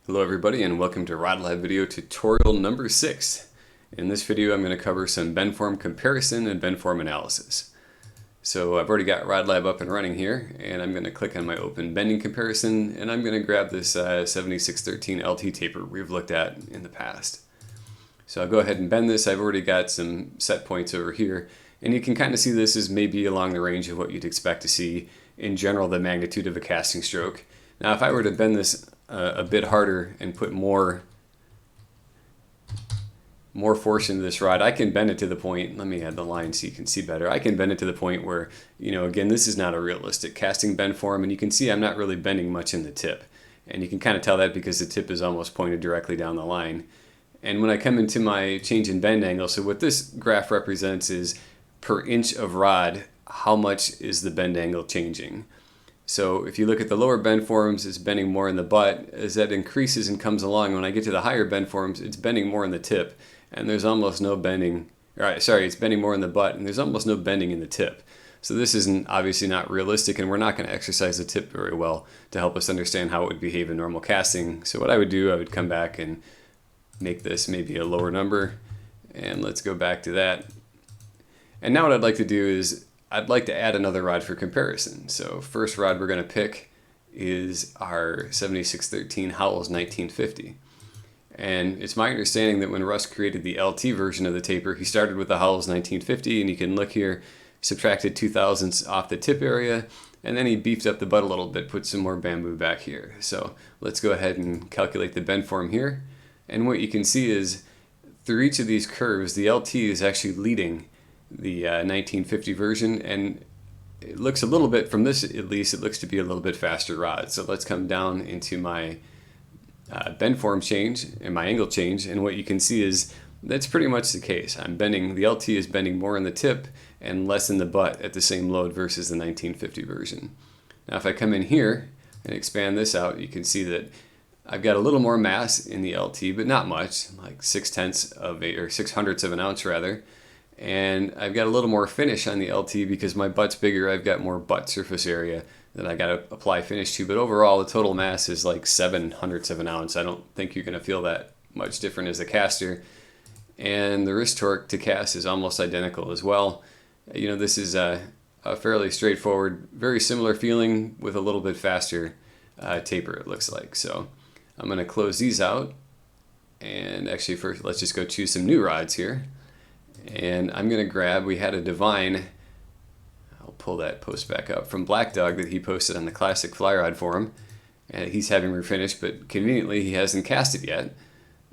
Hello everybody and welcome to RodLab video tutorial number 6. In this video I'm going to cover some Bendform comparison and Bendform analysis. So I've already got RodLab up and running here, and I'm going to click on my open bending comparison, and I'm going to grab this 7613 LT taper we've looked at in the past. So I'll go ahead and bend this. I've already got some set points over here, and you can kind of see this is maybe along the range of what you'd expect to see in general, the magnitude of a casting stroke. Now if I were to bend this a bit harder and put more force into this rod, I can bend it to the point, let me add the line so you can see better, I can bend it to the point where, again, this is not a realistic casting bend form, and you can see I'm not really bending much in the tip. And you can kind of tell that because the tip is almost pointed directly down the line. And when I come into my change in bend angle, so what this graph represents is per inch of rod, how much is the bend angle changing. So if you look at the lower bend forms, it's bending more in the butt. As that increases and comes along, when I get to the higher bend forms, it's bending more in the tip, and there's almost no bending. It's bending more in the butt, and there's almost no bending in the tip. So this isn't obviously not realistic, and we're not going to exercise the tip very well to help us understand how it would behave in normal casting. So what I would do, I would come back and make this maybe a lower number, and let's go back to that. And now what I'd like to do is I'd like to add another rod for comparison. So first rod we're going to pick is our 7613 Howells 1950. And it's my understanding that when Russ created the LT version of the taper, he started with the Howells 1950, and you can look here, subtracted 2 thousandths off the tip area, and then he beefed up the butt a little bit, put some more bamboo back here. So let's go ahead and calculate the bend form here. And what you can see is through each of these curves, the LT is actually leading the 1950 version, and it looks a little bit, from this at least, it looks to be a little bit faster rod. So let's come down into my bend form change and my angle change, and what you can see is that's pretty much the case. The LT is bending more in the tip and less in the butt at the same load versus the 1950 version. Now if I come in here and expand this out, you can see that I've got a little more mass in the LT, but not much, like 6/10 of or 6/100 of an ounce rather. And I've got a little more finish on the LT because my butt's bigger. I've got more butt surface area that I got to apply finish to. But overall, the total mass is like 7/100 of an ounce. I don't think you're going to feel that much different as a caster. And the wrist torque to cast is almost identical as well. This is a fairly straightforward, very similar feeling with a little bit faster taper, it looks like. So I'm going to close these out. And actually, first, let's just go choose some new rods here. And I'm going to grab, we had a Divine, I'll pull that post back up, from Black Dog that he posted on the Classic Fly Rod forum. And he's having refinished, but conveniently he hasn't cast it yet.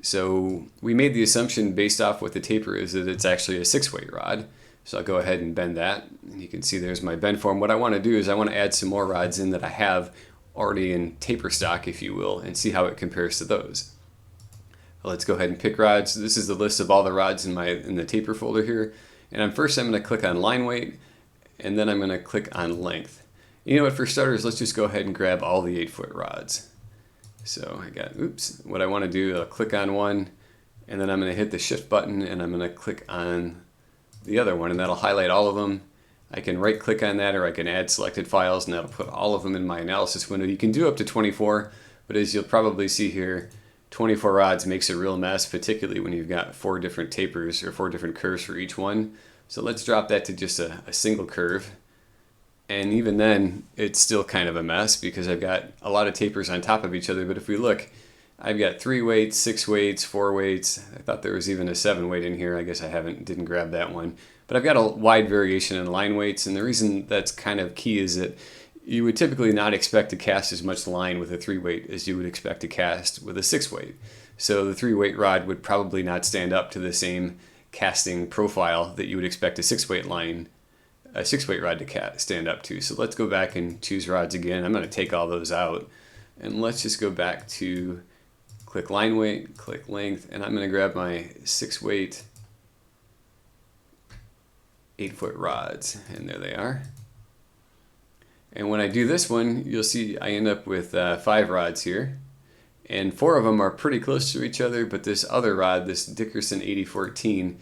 So we made the assumption based off what the taper is that it's actually a 6-weight rod. So I'll go ahead and bend that. And you can see there's my bend form. What I want to do is I want to add some more rods in that I have already in taper stock, if you will, and see how it compares to those. Let's go ahead and pick rods. This is the list of all the rods in the taper folder here. And I'm going to click on line weight, and then I'm going to click on length. For starters, let's just go ahead and grab all the 8-foot rods. So what I want to do, I'll click on one, and then I'm going to hit the shift button, and I'm going to click on the other one, and that'll highlight all of them. I can right click on that, or I can add selected files, and that'll put all of them in my analysis window. You can do up to 24, but as you'll probably see here, 24 rods makes a real mess, particularly when you've got 4 different tapers or 4 different curves for each one. So let's drop that to just a single curve. And even then, it's still kind of a mess because I've got a lot of tapers on top of each other. But if we look, I've got 3 weights, 6 weights, 4 weights. I thought there was even a 7-weight in here. I guess I didn't grab that one. But I've got a wide variation in line weights. And the reason that's kind of key is that you would typically not expect to cast as much line with a 3-weight as you would expect to cast with a 6-weight. So the 3-weight rod would probably not stand up to the same casting profile that you would expect a 6-weight rod to stand up to. So let's go back and choose rods again. I'm going to take all those out, and let's just go back to click line weight, click length, and I'm going to grab my 6-weight 8-foot rods, and there they are. And when I do this one, you'll see I end up with 5 rods here. And 4 of them are pretty close to each other, but this other rod, this Dickerson 8014,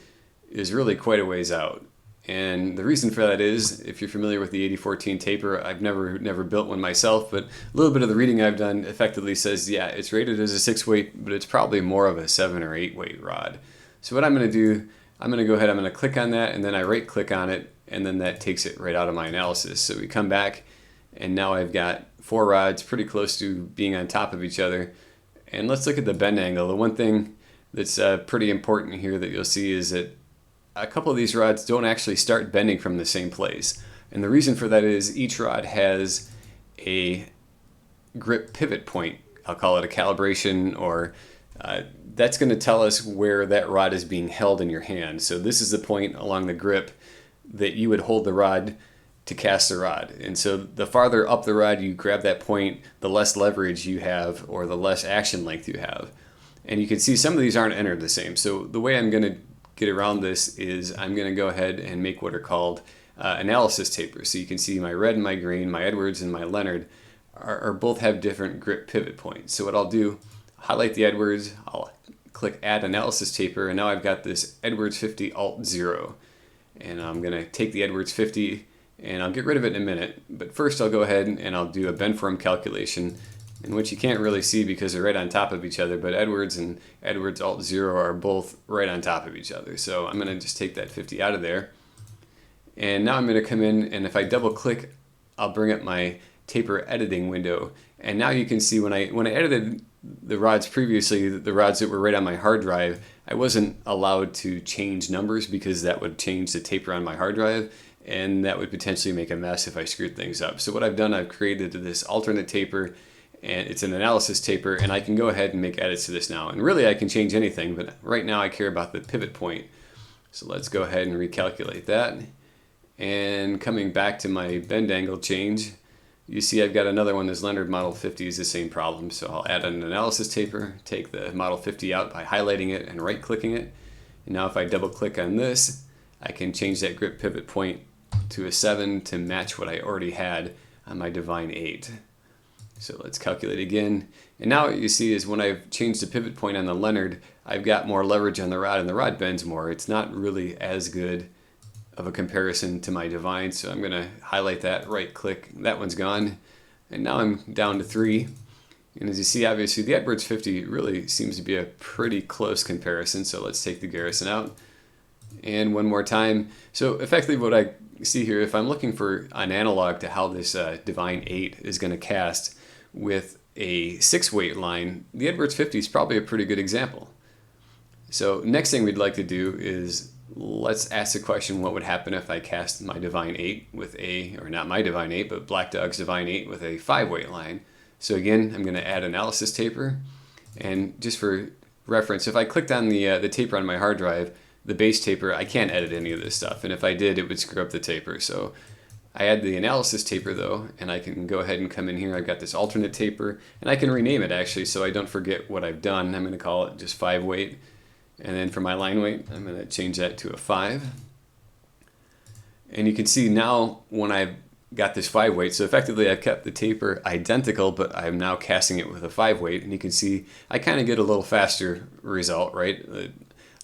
is really quite a ways out. And the reason for that is, if you're familiar with the 8014 taper, I've never built one myself, but a little bit of the reading I've done effectively says, yeah, it's rated as a 6 weight, but it's probably more of a 7 or 8 weight rod. So what I'm going to do, I'm going to go ahead, I'm going to click on that, and then I right click on it, and then that takes it right out of my analysis. So we come back, and now I've got 4 rods pretty close to being on top of each other. And let's look at the bend angle. The one thing that's pretty important here that you'll see is that a couple of these rods don't actually start bending from the same place. And the reason for that is each rod has a grip pivot point. I'll call it a calibration, or that's going to tell us where that rod is being held in your hand. So this is the point along the grip that you would hold the rod to cast the rod. And so the farther up the rod you grab that point, the less leverage you have, or the less action length you have. And you can see some of these aren't entered the same. So the way I'm going to get around this is I'm going to go ahead and make what are called analysis tapers. So you can see my red and my green, my Edwards and my Leonard are both have different grip pivot points. So what I'll do, highlight the Edwards, I'll click add analysis taper, and now I've got this Edwards 50 Alt 0. And I'm going to take the Edwards 50 and I'll get rid of it in a minute. But first I'll go ahead and I'll do a Bendform calculation, in which you can't really see because they're right on top of each other, but Edwards and Edwards Alt 0 are both right on top of each other. So I'm going to just take that 50 out of there. And now I'm going to come in, and if I double click, I'll bring up my taper editing window. And now you can see when I edited the rods previously, the rods that were right on my hard drive, I wasn't allowed to change numbers because that would change the taper on my hard drive, and that would potentially make a mess if I screwed things up. So what I've done, I've created this alternate taper, and it's an analysis taper, and I can go ahead and make edits to this now. And really I can change anything, but right now I care about the pivot point. So let's go ahead and recalculate that. And coming back to my bend angle change, you see I've got another one. This Leonard Model 50 is the same problem. So I'll add an analysis taper, take the Model 50 out by highlighting it and right clicking it. And now if I double click on this, I can change that grip pivot point to a 7 to match what I already had on my Divine 8. So let's calculate again. And now what you see is when I've changed the pivot point on the Leonard, I've got more leverage on the rod, and the rod bends more. It's not really as good of a comparison to my Divine, so I'm going to highlight that, right click, that one's gone. And now I'm down to 3. And as you see, obviously the Edwards 50 really seems to be a pretty close comparison, so let's take the Garrison out. And one more time. So effectively what I see here, if I'm looking for an analog to how this Divine 8 is going to cast with a 6 weight line, the Edwards 50 is probably a pretty good example. So next thing we'd like to do is let's ask the question, what would happen if I cast my Divine 8 with or not my Divine 8, but Black Dog's Divine 8 with a 5 weight line. So again, I'm going to add analysis taper, and just for reference, if I clicked on the taper on my hard drive, the base taper, I can't edit any of this stuff, and if I did, it would screw up the taper. So I add the analysis taper though, and I can go ahead and come in here. I've got this alternate taper, and I can rename it actually so I don't forget what I've done. I'm going to call it just 5 weight, and then for my line weight, I'm going to change that to a 5. And you can see now when I've got this 5 weight, so effectively I've kept the taper identical, but I'm now casting it with a 5 weight, and you can see I kind of get a little faster result, right? A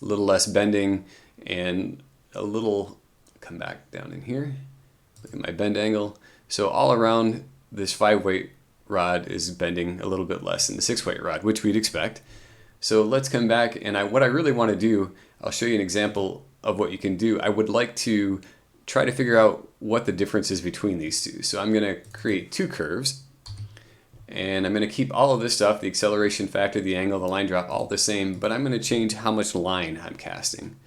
little less bending, and a little, come back down in here. Look at my bend angle. So all around, this 5 weight rod is bending a little bit less than the 6 weight rod, which we'd expect. So let's come back, and what I really want to do, I'll show you an example of what you can do. I would like to try to figure out what the difference is between these two. So I'm going to create 2 curves, and I'm going to keep all of this stuff, the acceleration factor, the angle, the line drop, all the same, but I'm going to change how much line I'm casting.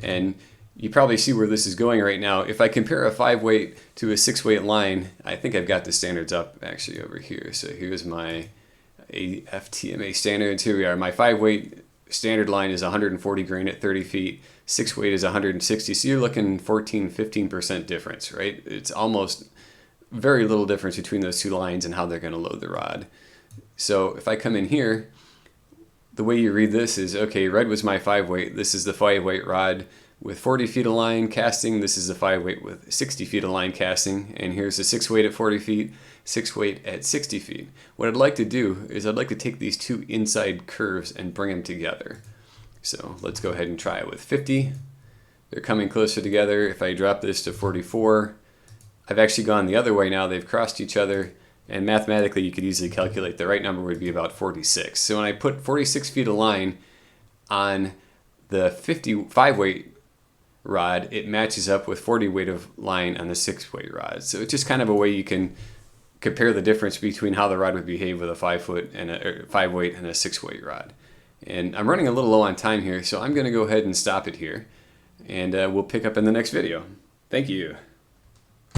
And you probably see where this is going right now. If I compare a 5 weight to a 6 weight line, I think I've got the standards up actually over here. So here's my FTMA standards. Here we are. My 5 weight standard line is 140 grain at 30 feet. 6 weight is 160. So you're looking 14-15% difference, right? It's almost very little difference between those two lines and how they're going to load the rod. So if I come in here, the way you read this is, okay, red was my 5 weight. This is the 5 weight rod with 40 feet of line casting. This is the 5 weight with 60 feet of line casting. And here's the 6 weight at 40 feet, 6 weight at 60 feet. What I'd like to do is I'd like to take these two inside curves and bring them together. So let's go ahead and try it with 50. They're coming closer together. If I drop this to 44, I've actually gone the other way now. They've crossed each other, and mathematically you could easily calculate the right number would be about 46. So when I put 46 feet of line on the 55 weight rod, it matches up with 40 weight of line on the 6 weight rod. So it's just kind of a way you can compare the difference between how the rod would behave with a 5 foot and a 5 weight and a 6 weight rod. And I'm running a little low on time here, so I'm going to go ahead and stop it here, and we'll pick up in the next video. Thank you.